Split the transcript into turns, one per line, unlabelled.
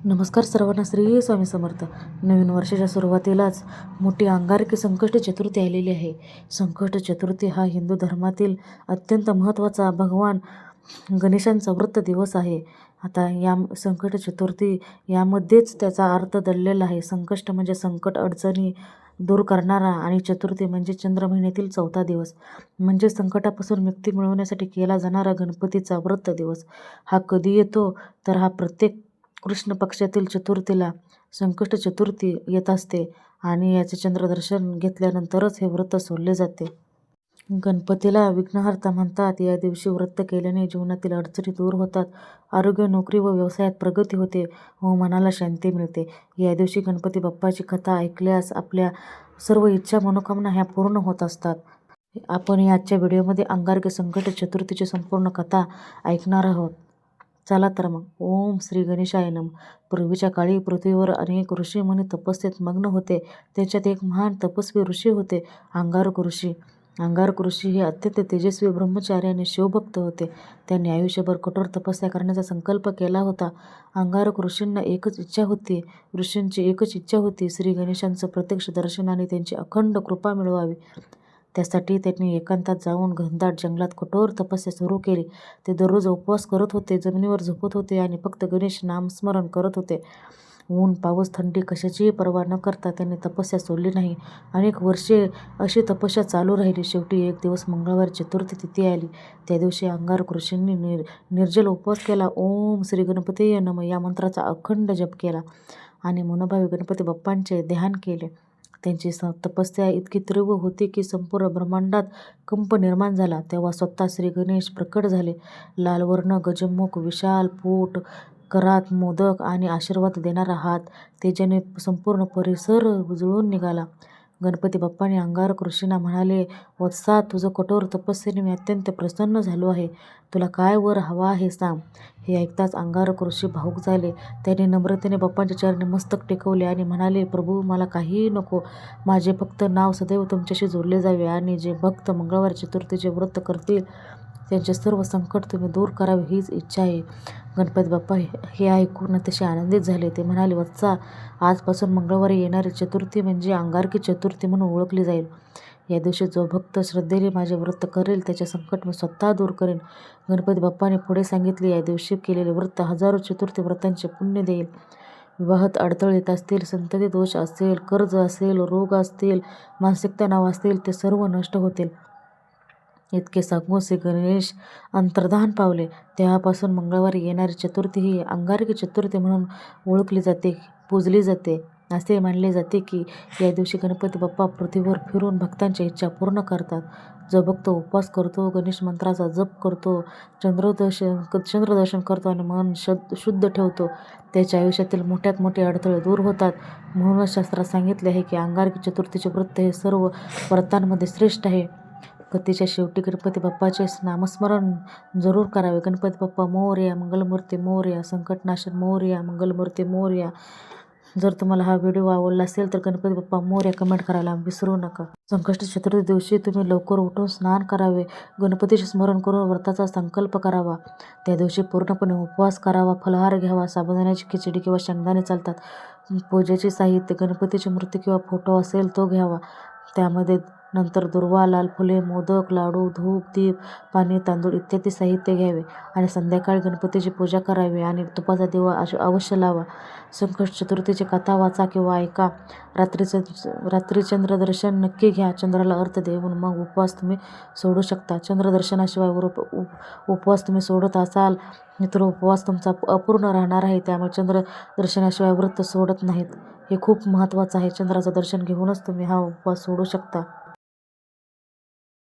नमस्कार सर्वांना. श्री स्वामी समर्थ. नवीन वर्षाच्या सुरुवातीलाच मोठी अंगारकी संकष्टी चतुर्थी आलेली आहे. संकष्ट चतुर्थी हा हिंदू धर्मातील अत्यंत महत्त्वाचा भगवान गणेशांचा व्रत दिवस आहे. आता या संकट चतुर्थी यामध्येच त्याचा अर्थ दडलेला आहे. संकष्ट म्हणजे संकट अडचणी दूर करणारा आणि चतुर्थी म्हणजे चंद्र महिन्यातील 4था दिवस म्हणजे संकटापासून मुक्ती मिळवण्यासाठी केला जाणारा गणपतीचा व्रत दिवस. हा कधी येतो तर हा प्रत्येक कृष्ण पक्षातील चतुर्थीला संकष्ट चतुर्थी येत असते आणि याचे चंद्रदर्शन घेतल्यानंतरच हे व्रत सोडले जाते. गणपतीला विघ्नहर्ता म्हणतात. या दिवशी व्रत केल्याने जीवनातील अडचणी दूर होतात, आरोग्य, नोकरी व व्यवसायात प्रगती होते व मनाला शांती मिळते. या दिवशी गणपती बाप्पाची कथा ऐकल्यास आपल्या सर्व इच्छा मनोकामना ह्या पूर्ण होत असतात. आपण आजच्या व्हिडिओमध्ये अंगारकी संकट चतुर्थीची संपूर्ण कथा ऐकणार आहोत. चला तर मग. ओम श्री गणेशाय नमः. पूर्वीच्या काळी पृथ्वीवर अनेक ऋषी मुनी तपस्येत मग्न होते. त्यांच्यात एक महान तपस्वी ऋषी होते, अंगारक ऋषी. अंगारक ऋषी हे अत्यंत तेजस्वी ब्रह्मचारी आणि शिवभक्त होते. त्यांनी आयुष्यभर कठोर तपस्या करण्याचा संकल्प केला होता. अंगारक ऋषींची एकच इच्छा होती, श्री गणेशांचं प्रत्यक्ष दर्शन आणि त्यांची अखंड कृपा मिळवावी. त्यासाठी त्यांनी एकांतात जाऊन घनदाट जंगलात कठोर तपस्या सुरू केली. ते दररोज उपवास करत होते, जमिनीवर झोपत होते आणि फक्त गणेश नामस्मरण करत होते. ऊन, पाऊस, थंडी कशाचीही पर्वा न करता त्यांनी तपस्या सोडली नाही. अनेक वर्षे अशी तपस्या चालू राहिली. शेवटी एक दिवस मंगळवारी चतुर्थी तिथी आली. त्या दिवशी अंगारक ऋषींनी निर्जल उपवास केला. ओम श्री गणपतीय नमः या मंत्राचा अखंड जप केला आणि मनोभावे गणपती बाप्पांचे ध्यान केले. त्यांची तपस्या इतकी तीव्र होती की संपूर्ण ब्रह्मांडात कंप निर्माण झाला. तेव्हा स्वतः श्री गणेश प्रकट झाले. लाल वर्ण, गजमुख, विशाल पोट, करात मोदक आणि आशीर्वाद देणारा हात, तेजाने संपूर्ण परिसर उजळून निघाला. गणपती बाप्पाने अंगारक ऋषींना म्हणाले, वत्सा, तुझं कठोर तपस्येने मी अत्यंत प्रसन्न झालो आहे. तुला काय वर हवा आहे सांग. हे ऐकताच अंगारक ऋषी भावुक झाले. त्यांनी नम्रतेने बाप्पांच्या चरणी मस्तक टेकवले आणि म्हणाले, प्रभू, मला काहीही नको. माझे फक्त नाव सदैव तुमच्याशी जोडले जावे आणि जे भक्त मंगळवारी चतुर्थीचे व्रत करतील त्यांचे सर्व संकट तुम्ही दूर करावे हीच इच्छा आहे. गणपती बाप्पा हे ऐकून अतिशय आनंदित झाले. ते म्हणाले, वत्सा, आजपासून मंगळवारी येणारी चतुर्थी म्हणजे अंगारकी चतुर्थी म्हणून ओळखली जाईल. या दिवशी जो भक्त श्रद्धेने माझे व्रत करेल त्याचे संकट मी स्वतः दूर करेन. गणपती बाप्पाने पुढे सांगितले, या दिवशी केलेले व्रत हजारो चतुर्थी व्रतांचे पुण्य देईल. विवाहात अडथळे येत असतील, संतती दोष असेल, कर्ज असेल, रोग असतील, मानसिक तणाव असतील, ते सर्व नष्ट होतील. इतके सांगून श्री गणेश अंतर्धान पावले. तेव्हापासून मंगळवारी येणारी चतुर्थी ही अंगारकी चतुर्थी म्हणून ओळखली जाते, पूजली जाते. असे मानले जाते की या दिवशी गणपती बाप्पा पृथ्वीवर फिरून भक्तांच्या इच्छा पूर्ण करतात. जो भक्त उपवास करतो, गणेश मंत्राचा जप करतो, चंद्रदर्शन करतो आणि मन शुद्ध ठेवतो, त्याच्या आयुष्यातील मोठ्यात मोठे अडथळे दूर होतात. म्हणूनच शास्त्रात सांगितले आहे की अंगारकी चतुर्थीचे व्रत हे सर्व व्रतांमध्ये श्रेष्ठ आहे. कथेच्या शेवटी गणपती बाप्पाचे नामस्मरण जरूर करावे. गणपती बाप्पा मोरया, मंगलमूर्ती मोरया, संकटनाशन मोरया, मंगलमूर्ती मोरया. जर तुम्हाला हा व्हिडिओ आवडला असेल तर गणपती बाप्पा मोरया कमेंट करायला विसरू नका. संकष्ट चतुर्थी दिवशी तुम्ही लवकर उठून स्नान करावे, गणपतीचे स्मरण करून व्रताचा संकल्प करावा. त्या दिवशी पूर्णपणे उपवास करावा, फलाहार घ्यावा. साबुदाण्याची खिचडी किंवा शेंगदाणे चालतात. पूजेचे साहित्य, गणपतीची मूर्ती किंवा फोटो असेल तो घ्यावा. त्यामध्ये नंतर दुर्वा, लाल फुले, मोदक, लाडू, धूप, दीप, पाणी, तांदूळ इत्यादी साहित्य घ्यावे आणि संध्याकाळी गणपतीची पूजा करावी आणि तुपाचा दिवा अवश्य लावा. संकष्ट चतुर्थीची कथा वाचा किंवा ऐका. रात्री चंद्रदर्शन नक्की घ्या. चंद्राला अर्थ देऊन मग उपवास तुम्ही सोडू शकता. चंद्रदर्शनाशिवाय उपवास तुम्ही सोडत असाल तर उपवास तुमचा अपूर्ण राहणार आहे. त्यामुळे चंद्रदर्शनाशिवाय व्रत सोडत नाहीत. हे खूप महत्त्वाचं आहे. चंद्राचं दर्शन घेऊनच तुम्ही हा उपवास सोडू शकता.